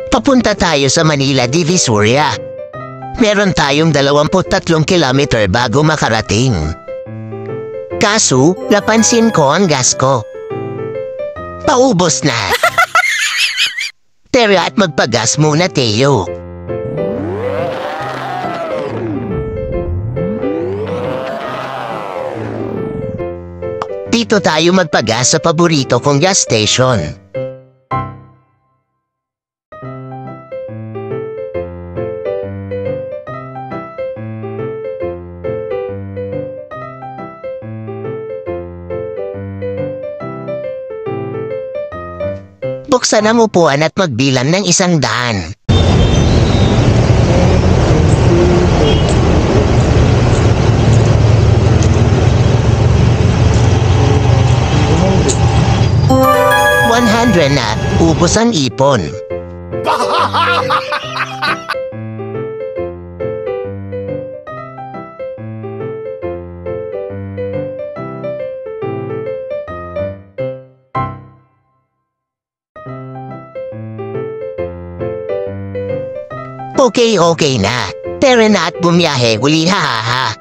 Papunta tayo sa Manila Divisoria. Meron tayong 23 kilometer bago makarating. Kaso, napansin ko ang gas ko. Paubos na. Tara at magpagas muna, Teo. Dito tayo magpagas sa paborito kong gas station. Buksan ang upuan at magbilang ng 100. $100 na, ubos ang ipon. Okay na. Tara na at bumiyahe uli, ha.